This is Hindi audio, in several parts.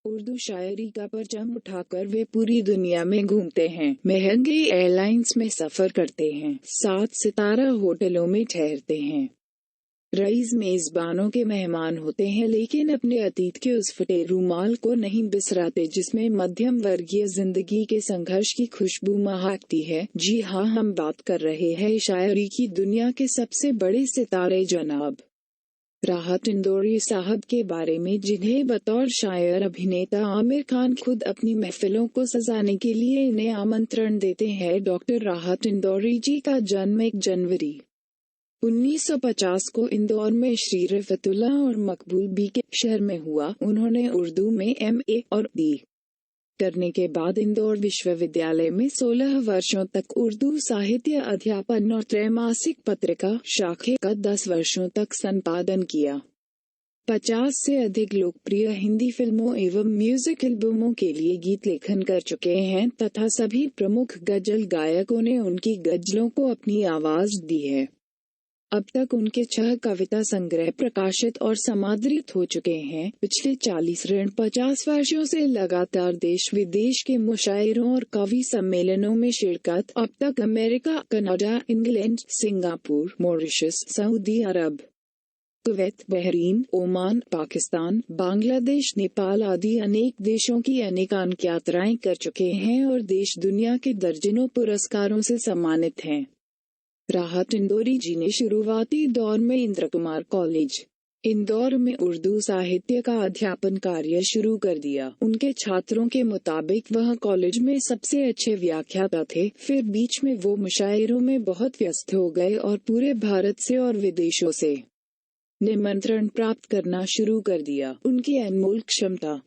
उर्दू शायरी का परचम उठाकर वे पूरी दुनिया में घूमते हैं, महंगे एयरलाइंस में सफर करते हैं, 7 सितारा होटलों में ठहरते हैं, रईस मेजबानों के मेहमान होते हैं, लेकिन अपने अतीत के उस फटे रूमाल को नहीं बिसराते जिसमें मध्यम वर्गीय जिंदगी के संघर्ष की खुशबू महकती है। जी हाँ, हम बात कर रहे हैं शायरी की दुनिया के सबसे बड़े सितारे जनाब राहत इंदौरी साहब के बारे में, जिन्हें बतौर शायर अभिनेता आमिर खान खुद अपनी महफिलों को सजाने के लिए इन्हें आमंत्रण देते हैं। डॉक्टर राहत इंदौरी जी का जन्म 1 जनवरी 1950 को इंदौर में श्री रफ़तुल्लाह और मकबूल बी के शहर में हुआ। उन्होंने उर्दू में MA और D करने के बाद इंदौर विश्वविद्यालय में 16 वर्षों तक उर्दू साहित्य अध्यापन और त्रैमासिक पत्रिका शाखे का 10 वर्षों तक संपादन किया। 50 से अधिक लोकप्रिय हिंदी फिल्मों एवं म्यूजिक एल्बमों के लिए गीत लेखन कर चुके हैं तथा सभी प्रमुख गजल गायकों ने उनकी गजलों को अपनी आवाज दी है। अब तक उनके 6 कविता संग्रह प्रकाशित और समादृत हो चुके हैं। पिछले 40-50 वर्षों से लगातार देश विदेश के मुशायरों और कवि सम्मेलनों में शिरकत। अब तक America, Canada, England, Singapore, Mauritius, Saudi Arabia, Kuwait, Bahrain, Oman, Pakistan, Bangladesh, Nepal आदि अनेक देशों की अनेकानेक यात्राएं कर चुके हैं और देश दुनिया के दर्जनों पुरस्कारों से सम्मानित हैं। राहत इंदौरी जी ने शुरुआती दौर में इंद्र कुमार कॉलेज, इंदौर में उर्दू साहित्य का अध्यापन कार्य शुरू कर दिया। उनके छात्रों के मुताबिक वह कॉलेज में सबसे अच्छे व्याख्याता थे। फिर बीच में वो मुशायरों में बहुत व्यस्त हो गए और पूरे भारत से और विदेशों से निमंत्रण प्राप्त करना शुरू कर दिया। उनकी अनमोल क्षमता,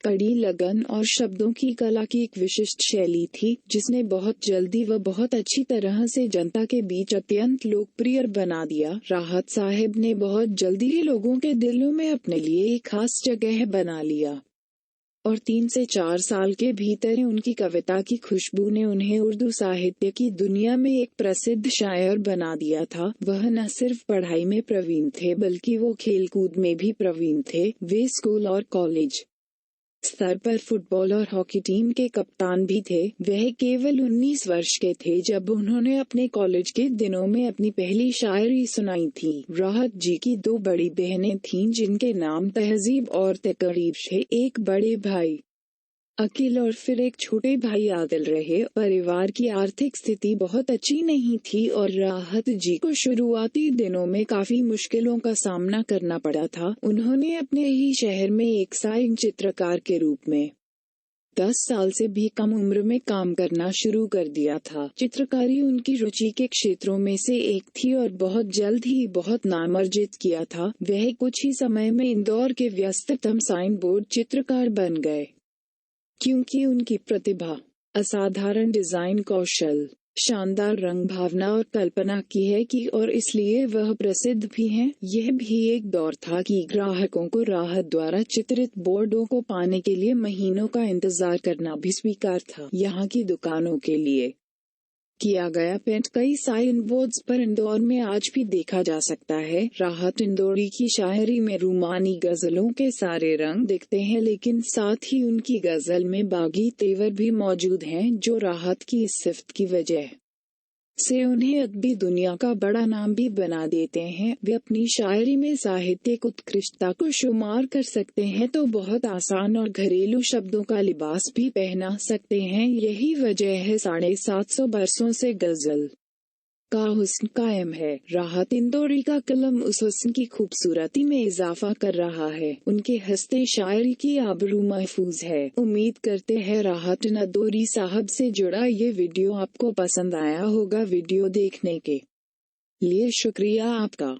कड़ी लगन और शब्दों की कला की एक विशिष्ट शैली थी, जिसने बहुत जल्दी व बहुत अच्छी तरह से जनता के बीच अत्यंत लोकप्रिय बना दिया। राहत साहिब ने बहुत जल्दी ही लोगों के दिलों में अपने लिए एक खास जगह बना लिया और 3 से 4 साल के भीतर उनकी कविता की खुशबू ने उन्हें उर्दू साहित्य की दुनिया में एक प्रसिद्ध शायर बना दिया था। वह न सिर्फ पढ़ाई में प्रवीण थे बल्कि वो खेलकूद में भी प्रवीण थे। वे स्कूल और कॉलेज स्तर पर फुटबॉल और हॉकी टीम के कप्तान भी थे। वह केवल 19 वर्ष के थे जब उन्होंने अपने कॉलेज के दिनों में अपनी पहली शायरी सुनाई थी। राहत जी की 2 बड़ी बहनें थीं जिनके नाम तहजीब और तकरीब थे। एक बड़े भाई अकील और फिर एक छोटे भाई आदिल रहे। परिवार की आर्थिक स्थिति बहुत अच्छी नहीं थी और राहत जी को शुरुआती दिनों में काफी मुश्किलों का सामना करना पड़ा था। उन्होंने अपने ही शहर में एक साइन चित्रकार के रूप में 10 साल से भी कम उम्र में काम करना शुरू कर दिया था। चित्रकारी उनकी रुचि के क्षेत्रों में से एक थी और बहुत जल्द ही बहुत नाम अर्जित किया था। वह कुछ ही समय में इंदौर के व्यस्ततम साइन बोर्ड चित्रकार बन गए, क्योंकि उनकी प्रतिभा, असाधारण डिजाइन कौशल, शानदार रंग भावना और कल्पना की है कि और इसलिए वह प्रसिद्ध भी हैं। यह भी एक दौर था कि ग्राहकों को राहत द्वारा चित्रित बोर्डों को पाने के लिए महीनों का इंतजार करना भी स्वीकार था। यहाँ की दुकानों के लिए किया गया पेंट कई साइन बोर्ड्स पर इंदौर में आज भी देखा जा सकता है। राहत इंदौरी की शायरी में रूमानी गजलों के सारे रंग दिखते हैं, लेकिन साथ ही उनकी गजल में बागी तेवर भी मौजूद हैं, जो राहत की इस सिफ्त की वजह से उन्हें अदबी दुनिया का बड़ा नाम भी बना देते हैं। वे अपनी शायरी में साहित्यिक उत्कृष्टता को शुमार कर सकते हैं तो बहुत आसान और घरेलू शब्दों का लिबास भी पहना सकते हैं। यही वजह है 750 बरसों से गजल का हुस्न कायम है। राहत इंदौरी का कलम उस हुस्न की खूबसूरती में इजाफा कर रहा है। उनके हस्ते शायरी की आबरू महफूज है। उम्मीद करते हैं राहत इंदौरी साहब से जुड़ा ये वीडियो आपको पसंद आया होगा। वीडियो देखने के लिए शुक्रिया आपका।